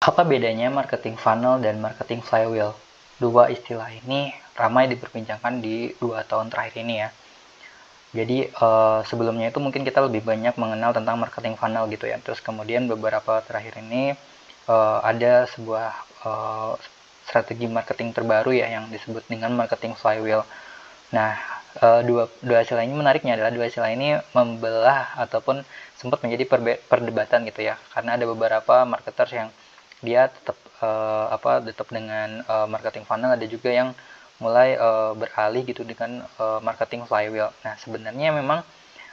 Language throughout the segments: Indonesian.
Apa bedanya marketing funnel dan marketing flywheel? Dua istilah ini ramai diperbincangkan di 2 tahun terakhir ini ya. Jadi sebelumnya itu mungkin kita lebih banyak mengenal tentang marketing funnel gitu ya. Terus kemudian beberapa terakhir ini ada sebuah strategi marketing terbaru ya yang disebut dengan marketing flywheel. Nah, dua istilah ini menariknya adalah dua istilah ini membelah ataupun sempat menjadi perdebatan gitu ya. Karena ada beberapa marketers yang dia tetap dengan marketing funnel, ada juga yang mulai beralih gitu dengan marketing flywheel. Nah, sebenarnya memang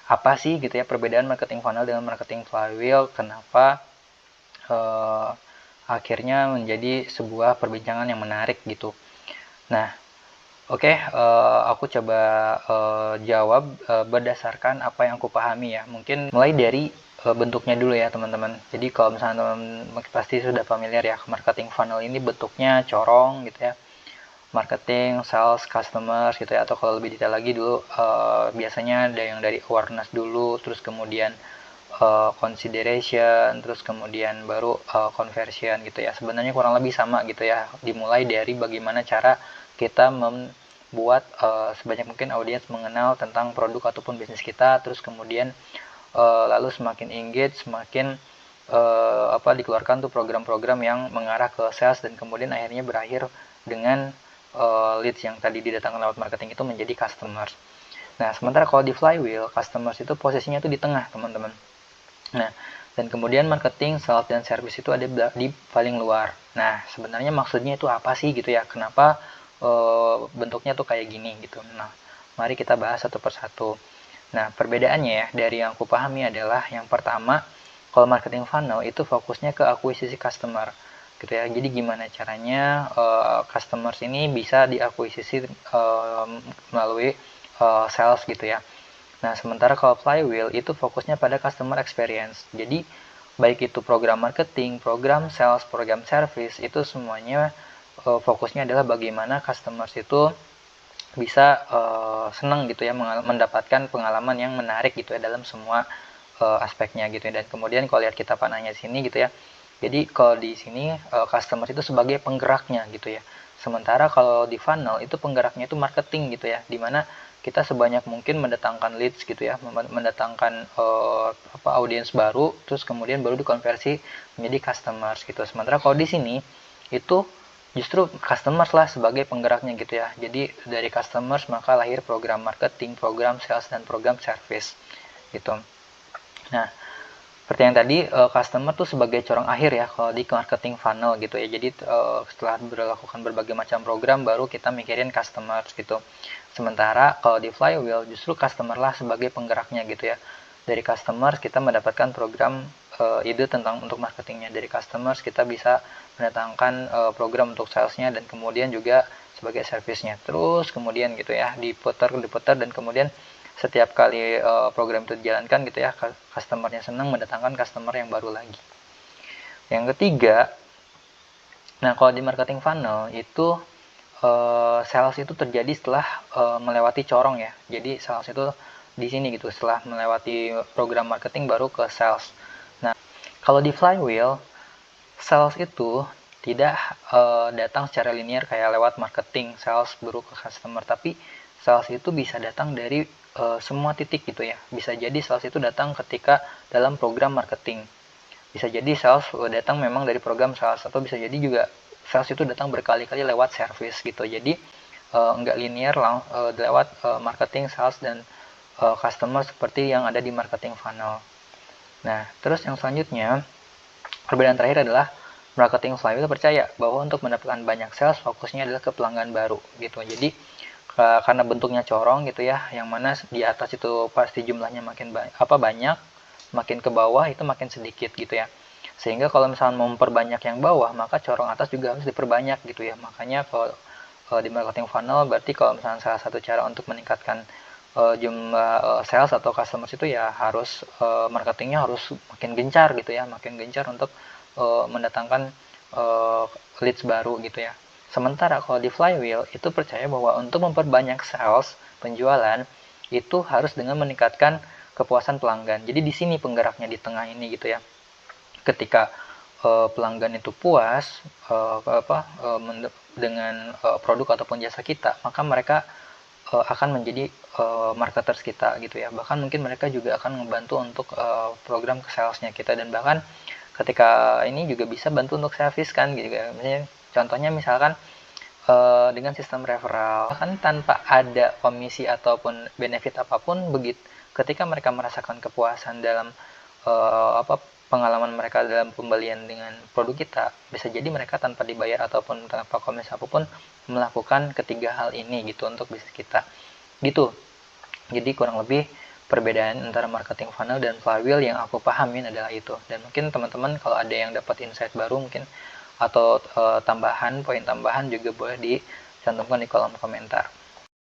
apa sih gitu ya perbedaan marketing funnel dengan marketing flywheel? Kenapa akhirnya menjadi sebuah perbincangan yang menarik gitu. Nah, oke, aku coba jawab berdasarkan apa yang aku pahami ya. Mungkin mulai dari bentuknya dulu ya teman-teman. Jadi kalau misalnya teman-teman pasti sudah familiar ya, marketing funnel ini bentuknya corong gitu ya. Marketing, sales, customers gitu ya. Atau kalau lebih detail lagi dulu, biasanya ada yang dari awareness dulu, terus kemudian consideration, terus kemudian baru conversion gitu ya. Sebenarnya kurang lebih sama gitu ya. Dimulai dari bagaimana cara kita membuat sebanyak mungkin audiens mengenal tentang produk ataupun bisnis kita, terus kemudian lalu semakin engage, semakin dikeluarkan tuh program-program yang mengarah ke sales dan kemudian akhirnya berakhir dengan leads yang tadi didatangkan lewat marketing itu menjadi customers. Nah, sementara kalau di flywheel, customers itu posisinya tuh di tengah, teman-teman. Nah, dan kemudian marketing, sales, dan service itu ada di paling luar. Nah, sebenarnya maksudnya itu apa sih gitu ya? Kenapa bentuknya tuh kayak gini gitu? Nah, mari kita bahas satu persatu. Nah, perbedaannya ya dari yang aku pahami adalah yang pertama, kalau marketing funnel itu fokusnya ke akuisisi customer gitu ya. Jadi gimana caranya customers ini bisa diakuisisi melalui sales gitu ya. Nah, sementara kalau flywheel itu fokusnya pada customer experience. Jadi, baik itu program marketing, program sales, program service, itu semuanya fokusnya adalah bagaimana customers itu bisa senang gitu ya, mendapatkan pengalaman yang menarik gitu ya dalam semua aspeknya gitu ya. Dan kemudian kalau lihat kita panahnya di sini gitu ya. Jadi kalau di sini customer itu sebagai penggeraknya gitu ya. Sementara kalau di funnel itu penggeraknya itu marketing gitu ya, dimana kita sebanyak mungkin mendatangkan leads gitu ya, mendatangkan audiens baru, terus kemudian baru dikonversi menjadi customers gitu. Sementara kalau di sini itu justru customers lah sebagai penggeraknya gitu ya. Jadi dari customers maka lahir program marketing, program sales, dan program service gitu. Nah, seperti yang tadi, customer tuh sebagai corong akhir ya kalau di marketing funnel gitu ya. Jadi setelah melakukan berbagai macam program baru kita mikirin customer gitu. Sementara kalau di flywheel justru customer lah sebagai penggeraknya gitu ya. Dari customer kita mendapatkan program ide tentang untuk marketingnya. Dari customer kita bisa mendatangkan program untuk salesnya dan kemudian juga sebagai servicenya. Terus kemudian gitu ya diputar dan kemudian setiap kali program itu dijalankan gitu ya, customernya senang, mendatangkan customer yang baru lagi. Yang ketiga, nah kalau di marketing funnel itu sales itu terjadi setelah melewati corong ya. Jadi sales itu di sini gitu, setelah melewati program marketing baru ke sales. Nah, kalau di flywheel, sales itu tidak datang secara linear kayak lewat marketing, sales baru ke customer, tapi sales itu bisa datang dari semua titik gitu ya. Bisa jadi sales itu datang ketika dalam program marketing. Bisa jadi sales datang memang dari program sales, atau bisa jadi juga sales itu datang berkali-kali lewat service gitu. Jadi nggak linear lewat marketing, sales, dan customer seperti yang ada di marketing funnel. Nah, terus yang selanjutnya, perbedaan terakhir adalah marketing flywheel percaya bahwa untuk mendapatkan banyak sales fokusnya adalah ke pelanggan baru gitu. Jadi karena bentuknya corong gitu ya, yang mana di atas itu pasti jumlahnya makin banyak, makin ke bawah itu makin sedikit gitu ya. Sehingga kalau misalnya mau memperbanyak yang bawah, maka corong atas juga harus diperbanyak gitu ya. Makanya kalau di marketing funnel berarti kalau misalnya salah satu cara untuk meningkatkan jumlah sales atau customers itu ya harus marketingnya harus makin gencar gitu ya, makin gencar untuk mendatangkan leads baru gitu ya. Sementara kalau di flywheel itu percaya bahwa untuk memperbanyak sales, penjualan itu harus dengan meningkatkan kepuasan pelanggan. Jadi di sini penggeraknya di tengah ini gitu ya. Ketika pelanggan itu puas dengan produk ataupun jasa kita, maka mereka akan menjadi marketers kita gitu ya. Bahkan mungkin mereka juga akan membantu untuk program ke salesnya kita, dan bahkan ketika ini juga bisa bantu untuk service kan gitu ya. Misalnya contohnya misalkan dengan sistem referral, bahkan tanpa ada komisi ataupun benefit apapun, ketika mereka merasakan kepuasan dalam pengalaman mereka dalam pembelian dengan produk kita, bisa jadi mereka tanpa dibayar ataupun tanpa komisi apapun melakukan ketiga hal ini gitu untuk bisnis kita gitu. Jadi kurang lebih perbedaan antara marketing funnel dan flywheel yang aku pahamin adalah itu. Dan mungkin teman-teman kalau ada yang dapat insight baru mungkin atau poin tambahan juga boleh dicantumkan di kolom komentar.